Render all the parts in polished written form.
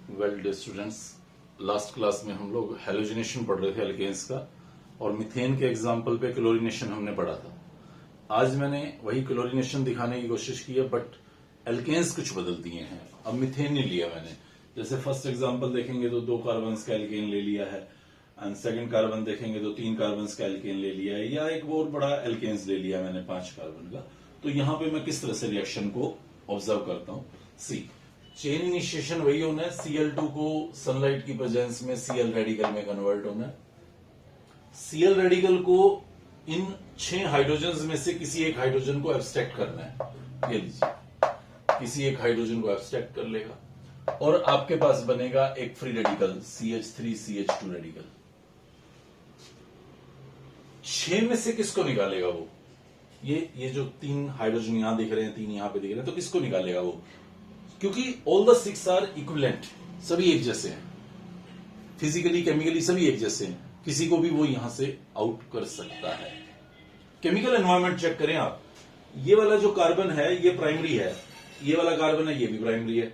Well dear students, last class में हम लोग हेलोजिनेशन पढ़ रहे थे एल्केन्स का, और मीथेन के एग्जाम्पल पे क्लोरीनेशन हमने पढ़ा था। आज मैंने वही क्लोरीनेशन दिखाने की कोशिश की है, बट एल्केन्स कुछ बदल दिए हैं। अब मीथेन नहीं लिया मैंने। जैसे फर्स्ट एग्जाम्पल देखेंगे तो 2 कार्बन का एल्केन ले लिया है, एंड सेकंड कार्बन देखेंगे तो 3 कार्बन का एल्केन ले लिया है, या एक और बड़ा एल्केन्स ले लिया मैंने 5 कार्बन का। तो यहां पे मैं किस तरह से रिएक्शन को ऑब्जर्व करता हूं। सी चेन इनिशिएशन वही होना है, Cl2 को सनलाइट की प्रेजेंस में Cl रेडिकल में कन्वर्ट होना है। Cl रेडिकल को इन 6 हाइड्रोजन में से किसी एक हाइड्रोजन को एब्स्ट्रैक्ट करना है। ये लीजिए, किसी एक हाइड्रोजन को एब्स्ट्रैक्ट कर लेगा और आपके पास बनेगा एक फ्री रेडिकल CH3CH2 रेडिकल। 6 में से किसको निकालेगा वो? ये जो 3 हाइड्रोजन यहां दिख रहे हैं, 3 यहां पे दिख रहे हैं, तो किसको निकालेगा वो? क्योंकि ऑल द 6 आर इक्विवेलेंट, सभी एक जैसे हैं, फिजिकली केमिकली सभी एक जैसे हैं, किसी को भी वो यहां से आउट कर सकता है। केमिकल एनवायरनमेंट चेक करें आप। ये वाला जो कार्बन है ये प्राइमरी है, ये वाला कार्बन है ये भी प्राइमरी है,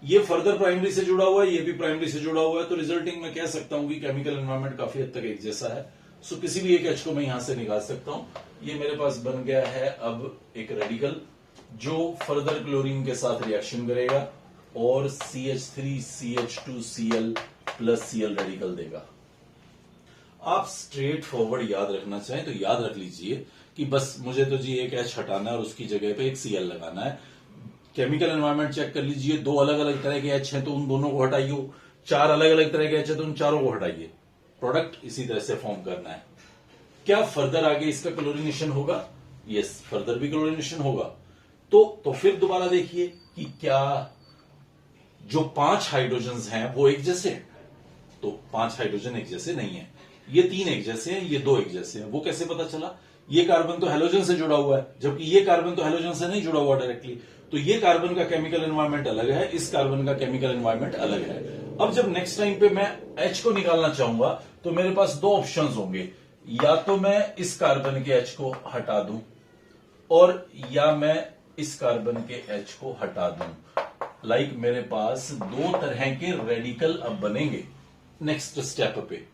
ये फर्दर प्राइमरी से जुड़ा हुआ है, ये भी प्राइमरी से जुड़ा हुआ है। तो रिजल्टिंग मैं कह सकता हूं कि केमिकल एनवायरनमेंट काफी हद तक एक जैसा है। सो किसी भी एक H को मैं यहां से निकाल सकता हूं। ये मेरे पास बन गया है अब एक रेडिकल जो फर्दर क्लोरीन के साथ रिएक्शन करेगा और CH3CH2Cl प्लस Cl रेडिकल देगा। आप स्ट्रेट फॉरवर्ड याद रखना चाहें तो याद रख लीजिए कि बस मुझे तो जी एक H हटाना है और उसकी जगह पे एक Cl लगाना है। केमिकल एनवायरनमेंट चेक कर लीजिए, 2 अलग अलग तरह के H हैं तो उन दोनों को हटाइए, 4 अलग अलग तरह के H है तो उन चारों को हटाइए। प्रोडक्ट इसी तरह से फॉर्म करना है। क्या फर्दर आगे इसका क्लोरीनेशन होगा? यस, फर्दर भी क्लोरीनेशन होगा। तो फिर दोबारा देखिए कि क्या जो 5 हाइड्रोजन हैं वो एक जैसे हैं? तो 5 हाइड्रोजन एक जैसे नहीं है। ये 3 एक जैसे हैं, ये 2 एक जैसे हैं। वो कैसे पता चला? ये कार्बन तो हेलोजन से जुड़ा हुआ है, जबकि ये कार्बन तो हेलोजन से नहीं जुड़ा हुआ डायरेक्टली। तो ये कार्बन का केमिकल एनवायरनमेंट अलग है, इस कार्बन का केमिकल एनवायरनमेंट अलग है। अब जब नेक्स्ट टाइम पे मैं H को निकालना चाहूंगा तो मेरे पास 2 ऑप्शंस होंगे, या तो मैं इस कार्बन के H को हटा दूं और या मैं इस कार्बन के H को हटा दूं। लाइक मेरे पास 2 तरह के रेडिकल अब बनेंगे नेक्स्ट स्टेप पे,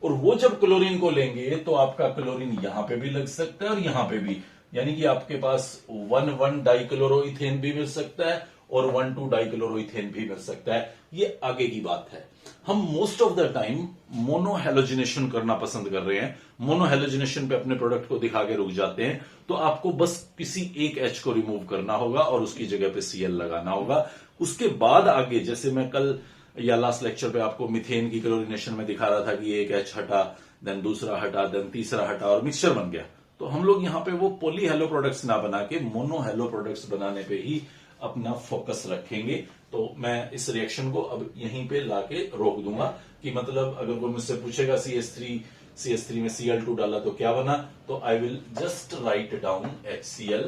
और वो जब क्लोरीन को लेंगे तो आपका क्लोरीन यहां पे भी लग सकता है और यहां पे भी, यानी कि आपके पास 1,1 डाइक्लोरोइथेन भी मिल सकता है और 1,2 डाइक्लोरोइथेन भी मिल सकता है। ये आगे की बात है। हम मोस्ट ऑफ द टाइम मोनोहेलोजिनेशन करना पसंद कर रहे हैं। मोनोहेलोजिनेशन पे अपने प्रोडक्ट को दिखा के रुक जाते हैं। तो आपको बस किसी एक H को रिमूव करना होगा और उसकी जगह पे Cl लगाना होगा। उसके बाद आगे, जैसे मैं कल या लास्ट लेक्चर पे आपको मीथेन की क्लोरीनेशन में दिखा रहा था कि एक H हटा, देन दूसरा हटा, देन तीसरा हटा और मिक्सचर बन गया। तो हम लोग यहां पे वो पॉली हेलो प्रोडक्ट्स ना बना के मोनो हेलो प्रोडक्ट्स बनाने पे ही अपना फोकस रखेंगे। तो मैं इस रिएक्शन को अब यहीं पे लाके रोक दूंगा कि मतलब अगर कोई मुझसे पूछेगा CH3 में Cl2 डाला तो क्या बना, तो I will just write down HCl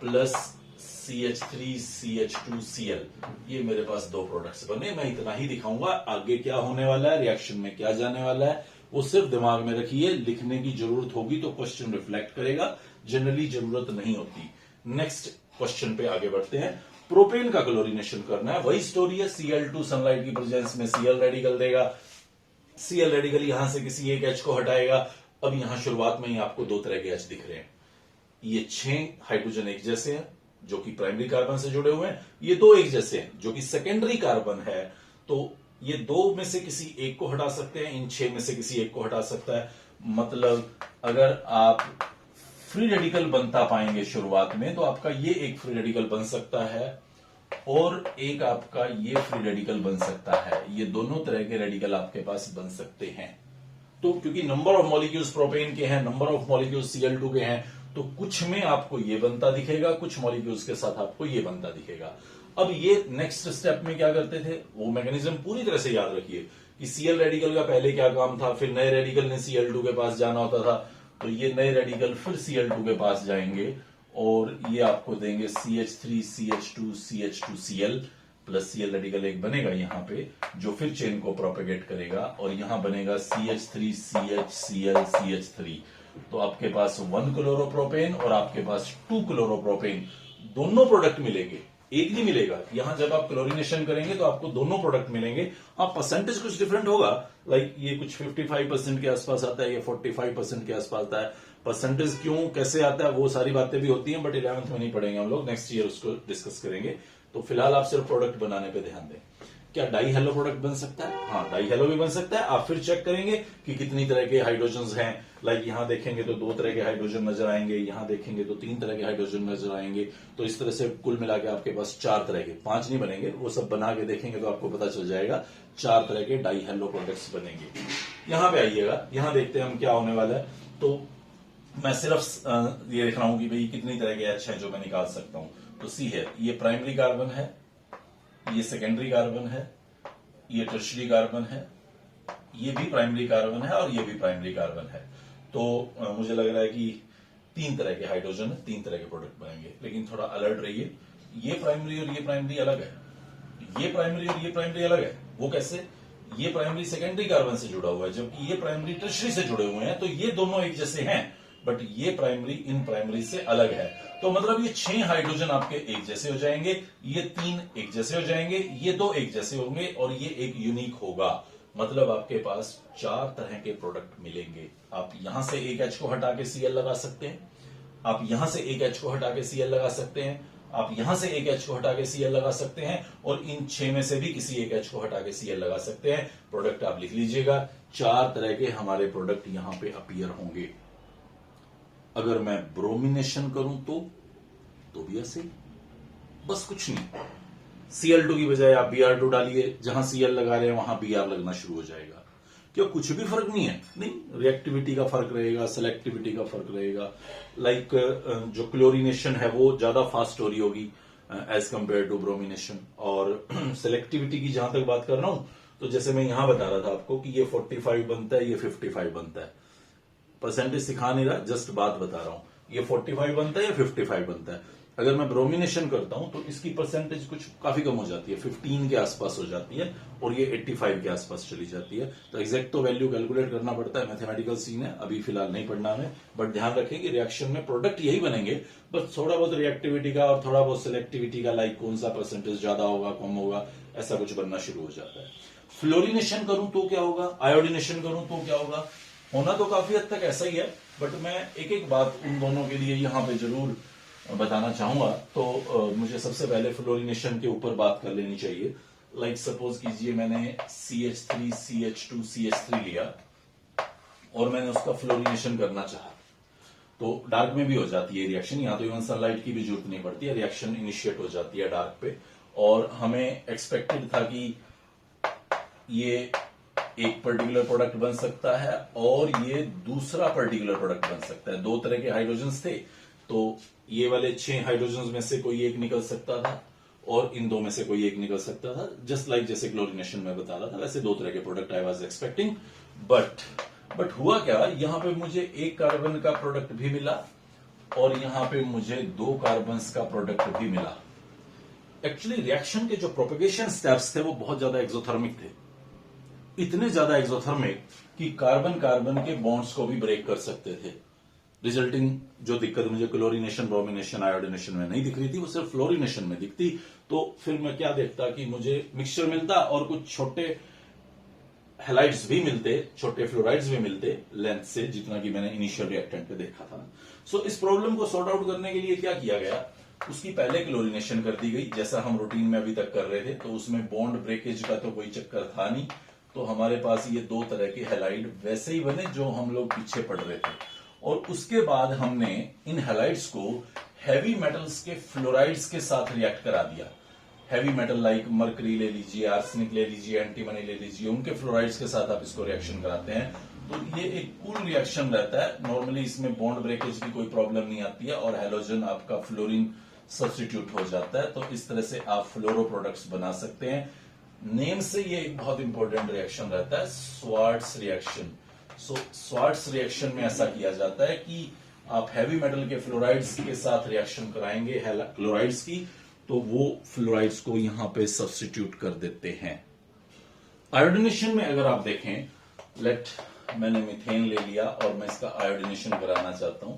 plus CH3CH2Cl। ये मेरे पास 2 प्रोडक्ट्स बने। मैं इतना ही दिखाऊंगा, आगे क्या होने वाला है, रिएक्शन में क्या जाने वाला है वो सिर्फ दिमाग में रखिए। लिखने की जरूरत होगी तो क्वेश्चन रिफ्लेक्ट करेगा, जनरली जरूरत नहीं होती। नेक्स्ट क्वेश्चन पे आगे बढ़ते हैं। प्रोपेन का क्लोरीनेशन करना है, वही स्टोरी है। Cl2 सनलाइट की प्रेजेंस में Cl रेडिकल देगा, Cl रेडिकल यहां से किसी एक H को हटाएगा। अब यहां शुरुआत में ही आपको 2 तरह के H दिख रहे हैं। ये 6 हाइड्रोजन एक जैसे हैं जो कि प्राइमरी कार्बन से जुड़े हुए हैं, ये 2 एक जैसे हैं जो कि सेकेंडरी कार्बन है। तो ये 2 में से किसी एक को हटा सकते हैं, इन 6 में से किसी एक को हटा सकता है। मतलब अगर आप फ्री रेडिकल बनता पाएंगे शुरुआत में तो आपका ये एक फ्री रेडिकल बन सकता है और एक आपका ये फ्री रेडिकल बन सकता है। ये दोनों तरह के रेडिकल आपके पास बन सकते हैं। तो क्योंकि नंबर ऑफ मॉलिक्यूल्स प्रोपेन के हैं, नंबर ऑफ मॉलिक्यूल्स Cl2 के हैं, तो कुछ में आपको ये बनता दिखेगा, कुछ मॉलिक्यूल्स के साथ आपको ये बनता दिखेगा। अब ये नेक्स्ट स्टेप में क्या करते थे, वो मैकेनिज्म पूरी तरह से याद रखिए कि Cl रेडिकल का पहले क्या काम था। फिर नए रेडिकल ने Cl2 के पास जाना होता था, तो ये नए रेडिकल फिर Cl2 के पास जाएंगे और ये आपको देंगे CH3CH2CH2Cl प्लस Cl रेडिकल एक बनेगा यहां पे जो फिर चेन को प्रोपेगेट करेगा और यहां बनेगा CH3CHClCH3। तो आपके पास 1 क्लोरोप्रोपेन और आपके पास 2 क्लोरोप्रोपेन दोनों प्रोडक्ट मिलेंगे। एक नहीं मिलेगा। यहां जब आप क्लोरीनेशन करेंगे तो आपको दोनों प्रोडक्ट मिलेंगे। हाँ, परसेंटेज कुछ डिफरेंट होगा, लाइक ये कुछ 55% के आसपास आता है, ये 45% के आसपास आता है। परसेंटेज क्यों कैसे आता है वो सारी बातें भी होती हैं, बट 11th में नहीं पढ़ेंगे हम लोग, नेक्स्ट ईयर उसको डिस्कस करेंगे। तो फिलहाल आप सिर्फ प्रोडक्ट बनाने पे ध्यान दें। क्या डाई हेलो प्रोडक्ट बन सकता है? हाँ, डाई हेलो भी बन सकता है। आप फिर चेक करेंगे कि कितनी तरह के हाइड्रोजन हैं। लाइक यहां देखेंगे तो 2 तरह के हाइड्रोजन नजर आएंगे, यहां देखेंगे तो 3 तरह के हाइड्रोजन नजर आएंगे। तो इस तरह से कुल मिला के आपके पास 4 तरह के, 5 नहीं बनेंगे, वो सब बना के देखेंगे तो आपको पता चल जाएगा 4 तरह के डाई हेलो प्रोडक्ट्स बनेंगे। यहां पे आइएगा, यहां देखते हैं हम क्या होने वाला है। तो मैं सिर्फ ये देख रहा हूं कि भाई कितनी तरह के एच हैं जो मैं निकाल सकता हूं। तो सी है, ये प्राइमरी कार्बन है, ये सेकेंडरी कार्बन है, ये टर्शरी कार्बन है, ये भी प्राइमरी कार्बन है और ये भी प्राइमरी कार्बन है। तो मुझे लग रहा है कि 3 तरह के हाइड्रोजन है, 3 तरह के प्रोडक्ट बनेंगे। लेकिन थोड़ा अलर्ट रहिए, ये प्राइमरी और ये प्राइमरी अलग है, ये प्राइमरी और ये प्राइमरी अलग है। वो कैसे? ये प्राइमरी सेकेंडरी कार्बन से जुड़ा हुआ है, जबकि ये प्राइमरी टर्शरी से जुड़े हुए हैं। तो ये दोनों एक जैसे हैं, बट ये प्राइमरी इन प्राइमरी से अलग है। तो मतलब ये 6 हाइड्रोजन आपके एक जैसे हो जाएंगे, ये 3 एक जैसे हो जाएंगे, ये 2 एक जैसे होंगे और ये एक यूनिक होगा। मतलब आपके पास 4 तरह के प्रोडक्ट मिलेंगे। आप यहां से एक एच को हटा के Cl लगा सकते हैं, आप यहां से एक एच को हटा के Cl लगा सकते हैं, आप यहां से एक एच को हटा के Cl लगा सकते हैं, और इन 6 में से भी किसी एक एच को हटा के Cl लगा सकते हैं। प्रोडक्ट आप लिख लीजिएगा, 4 तरह के हमारे प्रोडक्ट यहां पे अपीयर होंगे। अगर मैं ब्रोमिनेशन करूं तो भी ऐसे, बस कुछ नहीं, Cl2 की बजाय आप Br2 डालिए, जहां Cl लगा रहे हैं वहां Br लगना शुरू हो जाएगा। क्यों? कुछ भी फर्क नहीं है, नहीं, रिएक्टिविटी का फर्क रहेगा, सेलेक्टिविटी का फर्क रहेगा। लाइक जो क्लोरीनेशन है वो ज्यादा फास्ट हो रही होगी एज कंपेयर टू ब्रोमिनेशन। और सेलेक्टिविटी की जहां तक बात कर रहा हूं, तो जैसे मैं यहां बता रहा था आपको कि ये 45 बनता है, ये 55 बनता है। परसेंटेज सिखा नहीं रहा, जस्ट बात बता रहा हूं। ये 45 बनता है या 55 बनता है। अगर मैं ब्रोमिनेशन करता हूं तो इसकी परसेंटेज कुछ काफी कम हो जाती है, 15 के आसपास हो जाती है, और ये 85 के आसपास चली जाती है। तो एग्जैक्ट तो वैल्यू कैलकुलेट करना पड़ता है, मैथमेटिकल सीन है, अभी फिलहाल नहीं पढ़ना हमें। बट ध्यान रखें कि रिएक्शन में प्रोडक्ट यही बनेंगे, बस थोड़ा बहुत रिएक्टिविटी का और थोड़ा बहुत सिलेक्टिविटी का, लाइक कौन सा परसेंटेज ज्यादा होगा कम होगा, ऐसा कुछ बनना शुरू हो जाता है। फ्लोरिनेशन करूं तो क्या होगा, आयोडीनेशन करूं तो क्या होगा, होना तो काफी हद तक ऐसा ही है। बट मैं एक एक बात उन दोनों के लिए यहां पे जरूर बताना चाहूंगा। तो मुझे सबसे पहले फ्लोरिनेशन के ऊपर बात कर लेनी चाहिए। लाइक सपोज कीजिए मैंने CH3 CH2 CH3 लिया और मैंने उसका फ्लोरिनेशन करना चाहा, तो डार्क में भी हो जाती है रिएक्शन। यहां तो इवन सनलाइट की भी जरूरत नहीं पड़ती है, रिएक्शन इनिशिएट हो जाती है डार्क पे। और हमें एक्सपेक्टेड था कि ये एक पर्टिकुलर प्रोडक्ट बन सकता है और ये दूसरा पर्टिकुलर प्रोडक्ट बन सकता है। 2 तरह के हाइड्रोजन्स थे, तो ये वाले 6 हाइड्रोजन्स में से कोई एक निकल सकता था और इन 2 में से कोई एक निकल सकता था। जस्ट लाइक जैसे क्लोरीनेशन में बता रहा था, वैसे 2 तरह के product I was expecting. But हुआ क्या, यहां पे मुझे एक कार्बन का प्रोडक्ट भी मिला और यहां पे मुझे 2 कार्बन्स का प्रोडक्ट भी मिला। एक्चुअली रिएक्शन के जो प्रोपेगेशन स्टेप्स थे वो बहुत ज्यादा एक्सोथर्मिक थे, इतने ज्यादा एक्सोथर्मिक कि कार्बन कार्बन के बॉन्ड्स को भी ब्रेक कर सकते थे। रिजल्टिंग जो दिक्कत मुझे क्लोरीनेशन, ब्रोमिनेशन, आयोडीनेशन में नहीं दिख रही थी, वो सिर्फ फ्लोरिनेशन में दिखती। तो फिर मैं क्या देखता कि मुझे मिक्सचर मिलता और कुछ छोटे हैलाइड्स भी मिलते, छोटे फ्लोराइड्स भी मिलते लेंथ से, जितना कि मैंने इनिशियल रिएक्टेंट पे देखा था। सो इस प्रॉब्लम को सॉर्ट आउट करने के लिए क्या किया गया, उसकी पहले क्लोरीनेशन कर दी गई, जैसा हम रूटीन में अभी तक कर रहे थे। तो उसमें बॉन्ड ब्रेकेज का तो कोई चक्कर था नहीं, तो हमारे पास ये 2 तरह के हैलाइड वैसे ही बने जो हम लोग पीछे पढ़ रहे थे। और उसके बाद हमने इन हैलाइड्स को हैवी मेटल्स के फ्लोराइड्स के साथ रिएक्ट करा दिया। हैवी मेटल लाइक मर्करी ले लीजिए, आर्सेनिक ले लीजिए, एंटीमनी ले लीजिए, उनके फ्लोराइड्स के साथ आप इसको रिएक्शन कराते हैं। तो ये एक कूल रिएक्शन रहता है। नॉर्मली इसमें बॉन्ड ब्रेकेज की कोई प्रॉब्लम नहीं आती है और हैलोजन आपका फ्लोरीन सब्स्टिट्यूट हो जाता है। तो इस तरह से आप फ्लोरो प्रोडक्ट्स बना सकते हैं। नेम से ये एक बहुत इंपॉर्टेंट रिएक्शन रहता है, स्वार्ट्स रिएक्शन। सो स्वार्ट्स रिएक्शन में ऐसा किया जाता है कि आप हैवी मेटल के फ्लोराइड्स के साथ रिएक्शन कराएंगे क्लोराइड्स की, तो वो फ्लोराइड्स को यहां पे सब्स्टिट्यूट कर देते हैं। आयोडीनेशन में अगर आप देखें, मैंने मीथेन ले लिया और मैं इसका आयोडीनेशन कराना चाहता हूं,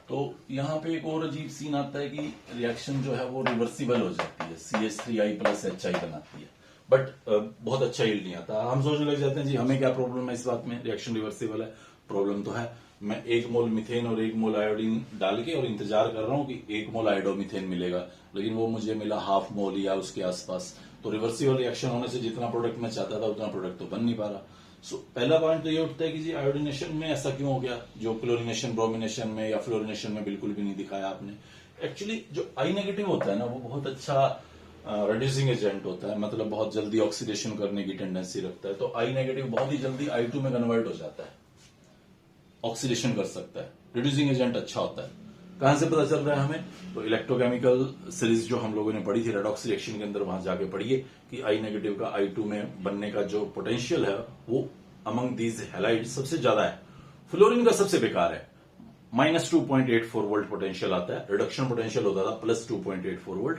तो यहाँ पे एक और अजीब सीन आता है कि रिएक्शन जो है वो रिवर्सिबल हो जाती है, CH3I प्लस HI बनाती है, बट बहुत अच्छा यील्ड नहीं आता। हम सोचने लग जाते हैं जी हमें क्या प्रॉब्लम है इस बात में, रिएक्शन रिवर्सिबल है। प्रॉब्लम तो है, मैं 1 मोल मिथेन और 1 मोल आयोडीन डाल के और इंतजार कर रहा हूँ कि 1 मोल आयोडोमिथेन मिलेगा, लेकिन वो मुझे मिला ½ मोल या उसके आसपास। तो रिवर्सिबल रिएक्शन होने से जितना प्रोडक्ट मैं चाहता था उतना प्रोडक्ट तो बन नहीं पा रहा। सो पहला पॉइंट तो ये उठता है कि जी आयोडिनेशन में ऐसा क्यों हो गया, जो क्लोरिनेशन ब्रोमिनेशन में या फ्लोरिनेशन में बिल्कुल भी नहीं दिखाया आपने। एक्चुअली जो आई नेगेटिव होता है ना वो बहुत अच्छा रिड्यूसिंग एजेंट होता है, मतलब बहुत जल्दी ऑक्सीडेशन करने की टेंडेंसी रखता है। तो आई नेगेटिव बहुत ही जल्दी I2 में कन्वर्ट हो जाता है, ऑक्सीडेशन कर सकता है, रिड्यूसिंग एजेंट अच्छा होता है। कहां से पता चल रहा है हमें, तो इलेक्ट्रोकेमिकल सीरीज जो हम लोगों ने पढ़ी थी रेडॉक्स रिएक्शन के अंदर, वहां जाके पढ़िए कि आई नेगेटिव का I2 में बनने का जो पोटेंशियल है वो अमंग दीज हैलाइड सबसे ज्यादा है। फ्लोरीन का सबसे बेकार है, -2.84 वोल्ट पोटेंशियल आता है, रिडक्शन पोटेंशियल होता था +2.84 वोल्ट।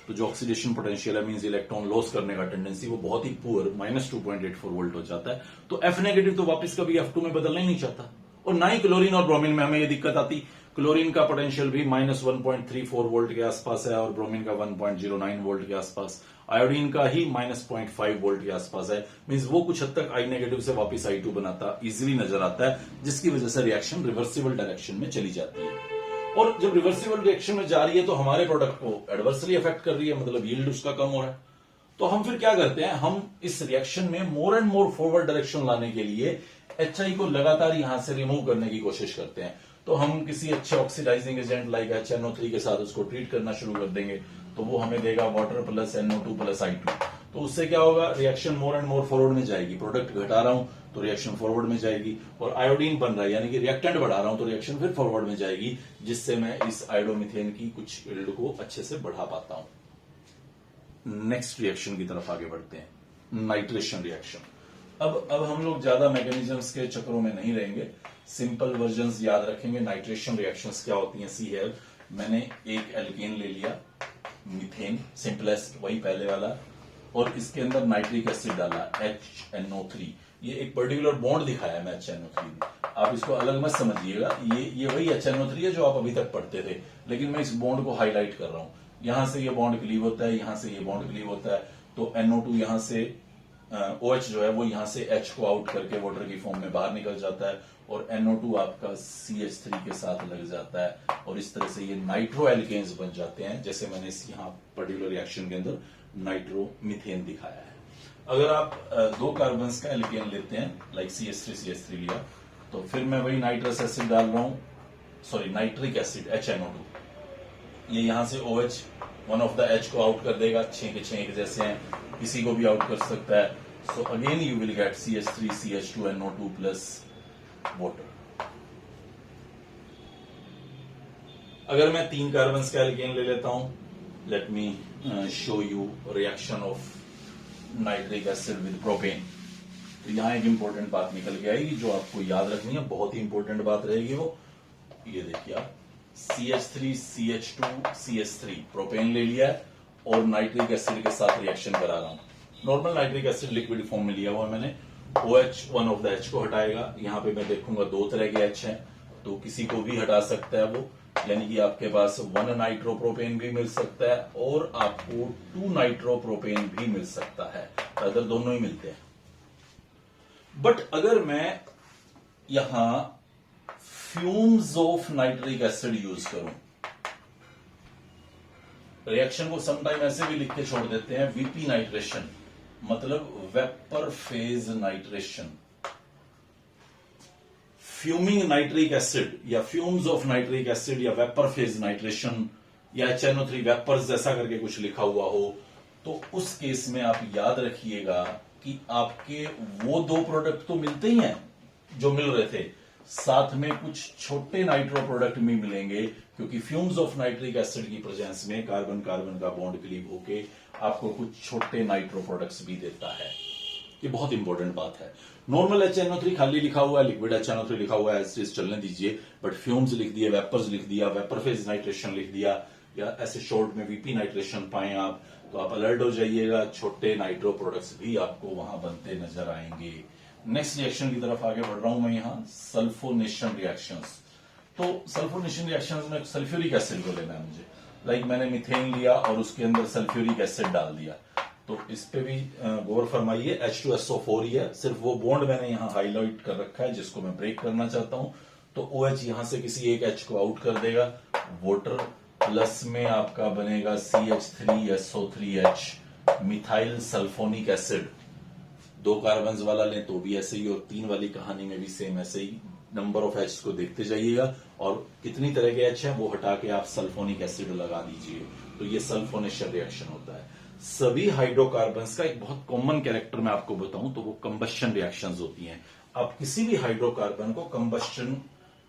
तो जो ऑक्सीडेशन पोटेंशियल है मींस इलेक्ट्रॉन लॉस करने का टेंडेंसी वो बहुत ही पुअर -2.84 वोल्ट हो जाता है। तो F नेगेटिव तो वापस कभी F2 में बदलना ही नहीं चाहता, और ना ही क्लोरीन और ब्रोमीन में हमें ये दिक्कत आती। क्लोरीन का पोटेंशियल भी -1.34 वोल्ट के आसपास है और ब्रोमीन का 1.09 वोल्ट के आसपास, आयोडीन का ही -0.5 वोल्ट के आसपास है। मींस वो कुछ हद तक आई नेगेटिव से वापस I2 बनाता इजीली नजर आता है, जिसकी वजह से रिएक्शन रिवर्सिबल डायरेक्शन में चली जाती है। और जब रिवर्सिबल रिएक्शन में जा रही है तो हमारे प्रोडक्ट को एडवर्सली अफेक्ट कर रही है, मतलब यील्ड उसका कम हो रहा है। तो हम फिर क्या करते हैं, हम इस रिएक्शन में more and more forward direction लाने के लिए HI को लगातार यहां से रिमूव करने की कोशिश करते हैं। तो हम किसी अच्छे ऑक्सीडाइजिंग एजेंट लाइक HNO3 के साथ उसको ट्रीट करना शुरू कर देंगे, तो वो हमें देगा water plus NO2 plus I2। तो उससे क्या होगा, reaction more and more forward में जाएगी। प्रोडक्ट घटा रहा हूं तो रिएक्शन फॉरवर्ड में जाएगी, और आयोडीन बन रहा है यानी कि रिएक्टेंट बढ़ा रहा हूं तो रिएक्शन फिर फॉरवर्ड में जाएगी, जिससे मैं इस आयोडोमिथेन की कुछ यील्ड को अच्छे से बढ़ा पाता हूं। नेक्स्ट रिएक्शन की तरफ आगे बढ़ते हैं, नाइट्रेशन रिएक्शन। अब हम लोग ज्यादा मैकेनिज्म्स के चक्रों में नहीं रहेंगे, सिंपल वर्जन्स याद रखेंगे। नाइट्रेशन रिएक्शंस क्या होती हैं, सी हेयर। मैंने एक एल्केन ले लिया, मीथेन सिंपलेस्ट वही पहले वाला, और इसके अंदर नाइट्रिक एसिड डाला HNO3। ये एक पर्टिकुलर बॉन्ड दिखाया है मैं HNO3 में, आप इसको अलग मत समझिएगा, ये वही HNO3 है जो आप अभी तक पढ़ते थे, लेकिन मैं इस बॉन्ड को हाईलाइट कर रहा हूं। यहां से ये बॉन्ड क्लीव होता है, यहां से ये बॉन्ड क्लीव होता है, तो NO2 यहां से OH जो है वो यहां से H को आउट करके वाटर की फॉर्म में बाहर निकल जाता है, और NO2 आपका CH3 के साथ लग जाता है, और इस तरह से ये नाइट्रो एल्केन्स बन जाते हैं, जैसे मैंने इस यहाँ पर्टिकुलर रिएक्शन के अंदर नाइट्रोमीथेन दिखाया है। अगर आप 2 कार्बन्स का एल्केन लेते हैं लाइक CH3 लिया, तो फिर मैं वही नाइट्रस एसिड डाल रहा हूं, सॉरी नाइट्रिक एसिड HNO2, ये यहां से OH one of the H को आउट कर देगा, 6 के 6 जैसे हैं, किसी को भी आउट कर सकता है। So again you will get CH3 CH2 NO2 plus water. अगर मैं 3 कार्बन का एल्केन ले लेता हूं, let me show you reaction of nitric acid with propane. तो यहां एक इंपॉर्टेंट बात निकल के आएगी जो आपको याद रखनी है, बहुत ही इंपॉर्टेंट बात रहेगी वो। ये देखिए आप, CH3 CH2 CH3 प्रोपेन ले लिया है और नाइट्रिक एसिड के साथ रिएक्शन करा रहा हूं। Normal nitric acid liquid form में लिया हुआ मैंने, OH one of the H को हटाएगा, यहां पे मैं देखूंगा 2 तरह के H हैं, तो किसी को भी हटा सकता है वो, यानी कि आपके पास 1 नाइट्रोप्रोपेन भी मिल सकता है और आपको 2 नाइट्रोप्रोपेन भी मिल सकता है, अगर दोनों ही मिलते हैं। बट अगर मैं यहां fumes of nitric acid use करूं, रिएक्शन को समटाइम ऐसे भी लिख के छोड़ देते हैं, VP नाइट्रेशन, मतलब vapour phase nitration. Fuming nitric acid या फ्यूम्स ऑफ नाइट्रिक एसिड या वेपर फेज नाइट्रेशन या HNO3 वेपर्स जैसा करके कुछ लिखा हुआ हो, तो उस केस में आप याद रखिएगा कि आपके वो 2 प्रोडक्ट तो मिलते ही हैं जो मिल रहे थे, साथ में कुछ छोटे नाइट्रो प्रोडक्ट भी मिलेंगे, क्योंकि फ्यूम्स ऑफ नाइट्रिक एसिड की प्रेजेंस में कार्बन कार्बन का बॉन्ड क्लीव होके आपको कुछ छोटे नाइट्रो प्रोडक्ट्स भी देता है। ये बहुत इंपॉर्टेंट बात है। नॉर्मल HNO3 खाली लिखा हुआ है, लिक्विड HNO3 लिखा हुआ है, ऐसे चलने दीजिए, बट फ्यूम्स लिख दिए, वेपर्स लिख दिया, वेपर फेज नाइट्रेशन लिख दिया, या ऐसे शॉर्ट में VP नाइट्रेशन पाए आप, तो आप अलर्ट हो जाइएगा, छोटे नाइट्रो प्रोडक्ट्स भी आपको वहां बनते नजर आएंगे। नेक्स्ट रिएक्शन की तरफ आगे बढ़ रहा हूं मैं, यहां सल्फोनेशन रिएक्शंस। तो सल्फोनेशन रिएक्शंस में सल्फ्यूरिक एसिड को लेना है मुझे। लाइक मैंने मीथेन लिया और उसके अंदर सल्फ्यूरिक एसिड डाल दिया, तो इस पे भी गौर फरमाइए, H2SO4 ही है, सिर्फ वो बॉन्ड मैंने यहाँ हाईलाइट कर रखा है जिसको मैं ब्रेक करना चाहता हूं। तो OH यहां से किसी एक H को आउट कर देगा, वाटर प्लस में आपका बनेगा CH3SO3H methyl sulphonic acid. 2 carbons वाला लें तो भी ऐसे ही, और 3 वाली कहानी में भी सेम ऐसे ही। नंबर ऑफ एच को देखते जाइएगा और कितनी तरह के एच है वो हटा के आप सल्फोनिक एसिड लगा दीजिए, तो ये सल्फोनेशन रिएक्शन होता है। सभी हाइड्रोकार्बन्स का एक बहुत कॉमन कैरेक्टर मैं आपको बताऊं तो वो कंबस्शन रिएक्शंस होती हैं। आप किसी भी हाइड्रोकार्बन को कंबस्शन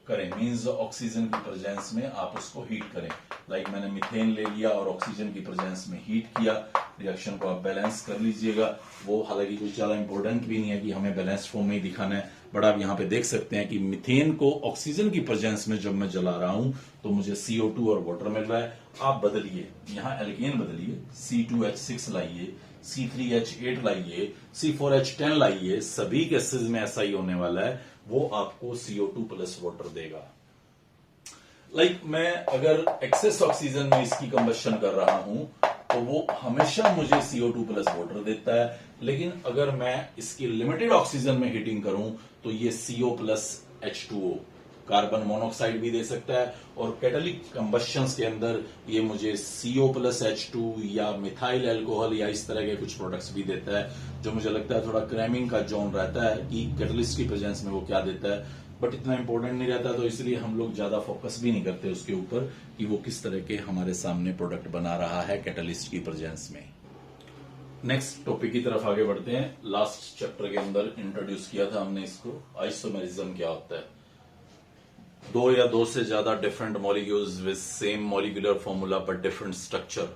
करें, मींस ऑक्सीजन की प्रेजेंस में आप उसको हीट करें। लाइक मैंने मीथेन ले लिया और ऑक्सीजन की प्रेजेंस में हीट किया, रिएक्शन को आप बैलेंस कर लीजिएगा। वो हालांकि कुछ ज्यादा इंपॉर्टेंट भी नहीं है कि हमें बैलेंस फॉर्म में ही दिखाना है, बट आप यहां पे देख सकते हैं कि मीथेन को ऑक्सीजन की प्रेजेंस में जब मैं जला रहा हूं तो मुझे CO2 और वाटर मिल रहा है। आप बदलिए, यहां एल्केन बदलिए, C2H6 लाइए, C3H8 लाइए, C4H10 लाइए, सभी केसेस में ऐसा ही होने वाला है, वो आपको CO2 प्लस वाटर देगा। लाइक मैं अगर एक्सेस ऑक्सीजन में इसकी कंबस्शन कर रहा हूं तो वो हमेशा मुझे CO2 प्लस वाटर देता है, लेकिन अगर मैं इसकी लिमिटेड ऑक्सीजन में हीटिंग करूं तो ये CO plus H2O carbon monoxide भी दे सकता है, और कैटालिक कंबस्शंस के अंदर ये मुझे CO प्लस H2 या मिथाइल अल्कोहल या इस तरह के कुछ प्रोडक्ट्स भी देता है, जो मुझे लगता है थोड़ा क्रैमिंग का जोन रहता है कि कैटलिस्ट की प्रेजेंस में वो क्या देता है, बट इतना इंपॉर्टेंट नहीं रहता, तो इसलिए हम लोग ज्यादा फोकस भी नहीं करते उसके ऊपर कि वो किस तरह के हमारे सामने प्रोडक्ट बना रहा है कैटलिस्ट की प्रेजेंस में। नेक्स्ट टॉपिक की तरफ आगे बढ़ते हैं। लास्ट चैप्टर के अंदर इंट्रोड्यूस किया था हमने इसको, आइसोमेरिज्म क्या होता है। 2 या 2 से ज्यादा different molecules with same molecular formula पर डिफरेंट स्ट्रक्चर,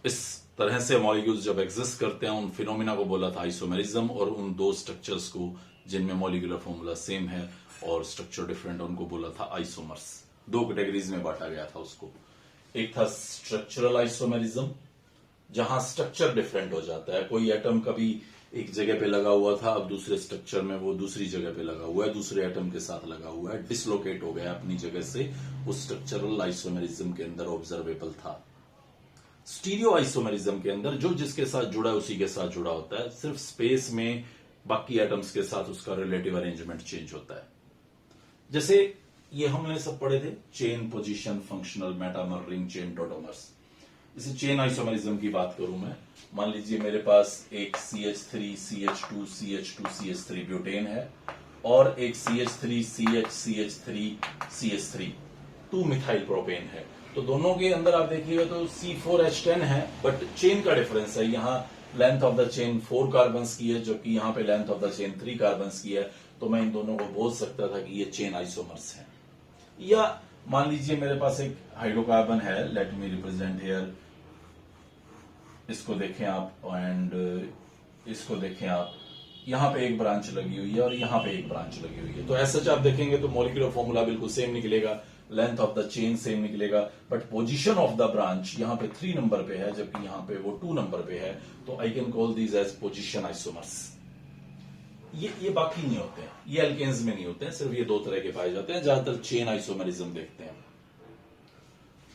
इस तरह से मॉलिक्यूल्स जब एग्जिस्ट करते हैं उन फिनोमिना को बोला था आइसोमेरिज्म, और उन 2 स्ट्रक्चर्स को जिनमें मॉलिक्यूलर फॉर्मूला सेम है और स्ट्रक्चर डिफरेंट, उनको बोला था आइसोमर्स। 2 कैटेगरीज में बांटा गया था उसको। एक था स्ट्रक्चरल आइसोमेरिज्म, जहां स्ट्रक्चर डिफरेंट हो जाता है, कोई एटम कभी एक जगह पे लगा हुआ था, अब दूसरे स्ट्रक्चर में वो दूसरी जगह पे लगा हुआ है, दूसरे एटम के साथ लगा हुआ है, डिसलोकेट हो गया अपनी जगह से, उस स्ट्रक्चरल आइसोमेरिज्म के अंदर ऑब्जर्वेबल था। स्टीरियो आइसोमेरिज्म के अंदर जो जिसके साथ जुड़ा है उसी के साथ जुड़ा होता है, सिर्फ स्पेस में बाकी एटम्स के साथ उसका रिलेटिव अरेंजमेंट चेंज होता है। जैसे ये हमने सब पढ़े थे, chain, position, functional, metamer, ring chain, tautomers. इसे चेन आइसोमेरिज्म की बात करूं मैं, मान लीजिए मेरे पास एक CH3 CH2 CH2 CH3 butane है और एक CH3 CH CH3 CH3 2 methyl propane है, तो दोनों के अंदर आप देखिएगा तो C4H10 है, बट चेन का डिफरेंस है। यहाँ length of the chain 4 carbons की है, जबकि यहाँ पे length of the chain 3 carbons की है, तो मैं इन दोनों को बोल सकता था कि ये चेन आइसोमर्स हैं। या मान लीजिए मेरे पास एक हाइड्रोकार्बन है, लेट मी रिप्रेजेंट हियर, इसको देखें आप एंड इसको देखें आप, यहां पे एक ब्रांच लगी हुई है और यहां पे एक ब्रांच लगी हुई है, तो ऐसा आप देखेंगे तो मॉलिक्यूलर फॉर्मूला बिल्कुल सेम निकलेगा, length of the chain same निकलेगा, but position of the branch यहां पे 3 नंबर पे है जबकि यहां पे वो 2 नंबर पे है, तो I can call these as position isomers. ये बाकी नहीं होते हैं, ये एल्केन्स में नहीं होते हैं, सिर्फ ये 2 तरह के पाए जाते हैं, ज्यादातर चेन आइसोमेरिज्म देखते हैं।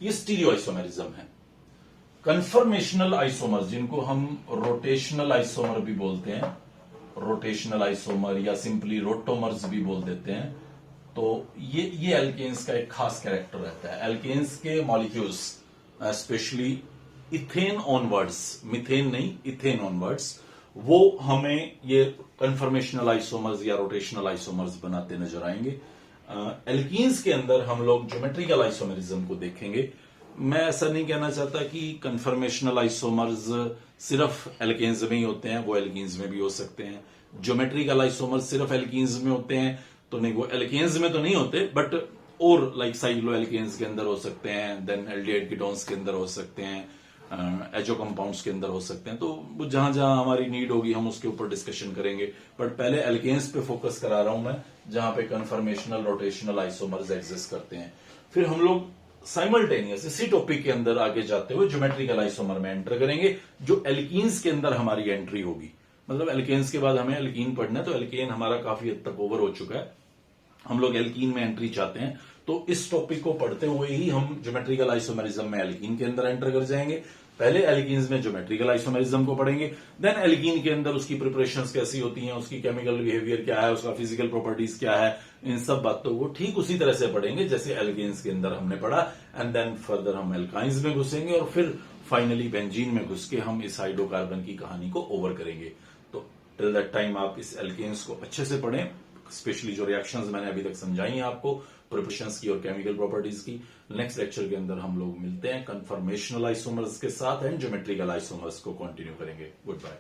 ये स्टीरियो आइसोमेरिज्म है। कन्फर्मेशनल आइसोमर, जिनको हम रोटेशनल आइसोमर भी बोलते हैं, रोटेशनल आइसोमर या सिंपली रोटोमर्स भी बोल देते हैं, तो ये एल्केन्स का एक खास कैरेक्टर रहता है। एल्केन्स के molecules specially ethane onwards, methane नहीं इथेन ऑनवर्ड्स, वो हमें ये कन्फर्मेशनल आइसोमर्स या रोटेशनल आइसोमर्स बनाते नजर आएंगे। एल्कीन्स के अंदर हम लोग ज्योमेट्रिकल आइसोमेरिज्म को देखेंगे। मैं ऐसा नहीं कहना चाहता कि कन्फर्मेशनल आइसोमर्स सिर्फ एल्केन्स में ही होते हैं, वो एल्कीन्स में भी हो सकते हैं। ज्योमेट्रिकल आइसोमर्स सिर्फ एल्कीन्स में होते हैं तो नहीं, वो एल्केन्स में तो नहीं होते, बट और लाइक साइक्लो एल्केन्स के अंदर हो सकते हैं, देन एल्डिहाइड कीटोन्स के अंदर हो सकते हैं, एचो कंपाउंड्स के अंदर हो सकते हैं, तो जहां जहां हमारी नीड होगी हम उसके ऊपर डिस्कशन करेंगे, बट पहले एल्केन्स पे फोकस करा रहा हूं मैं, जहां पे कन्फर्मेशनल रोटेशनल आइसोमर्स एग्जिस्ट करते हैं। फिर हम लोग साइमल्टेनियस इसी टॉपिक के अंदर आगे जाते हुए ज्योमेट्रिकल आइसोमर में एंटर करेंगे, जो एल्कीन्स के अंदर हमारी एंट्री होगी। मतलब एल्केन्स के बाद हमें एल्कीन पढ़ना है, तो एल्केन हमारा काफी हद तक ओवर हो चुका है, हम लोग एल्कीन में एंट्री चाहते हैं, तो इस टॉपिक को पढ़ते हुए ही हम ज्योमेट्रिकल आइसोमेरिज्म में एल्कीन के अंदर एंटर कर जाएंगे। पहले एल्कीन्स में ज्योमेट्रिकल आइसोमेरिज्म को पढ़ेंगे, देन एल्कीन के अंदर उसकी प्रिपरेशंस कैसी होती हैं, उसकी केमिकल बिहेवियर क्या है, उसका फिजिकल प्रॉपर्टीज क्या है, इन सब बातों को ठीक उसी तरह से पढ़ेंगे जैसे एल्कीन्स के अंदर हमने पढ़ा। एंड देन फर्दर हम एल्काइंस में घुसेंगे और फिर फाइनली बेंजीन में घुस के हम इस हाइड्रोकार्बन की कहानी को ओवर करेंगे। तो टिल दैट टाइम आप इस एल्केन्स को अच्छे से पढ़ें, स्पेशली जो रिएक्शंस मैंने अभी तक समझाई हैं आपको, प्रिपरेशंस की और केमिकल प्रॉपर्टीज की। नेक्स्ट लेक्चर के अंदर हम लोग मिलते हैं कन्फर्मेशनल आइसोमर्स के साथ एंड ज्योमेट्रिकल आइसोमर्स को कंटिन्यू करेंगे। Good bye.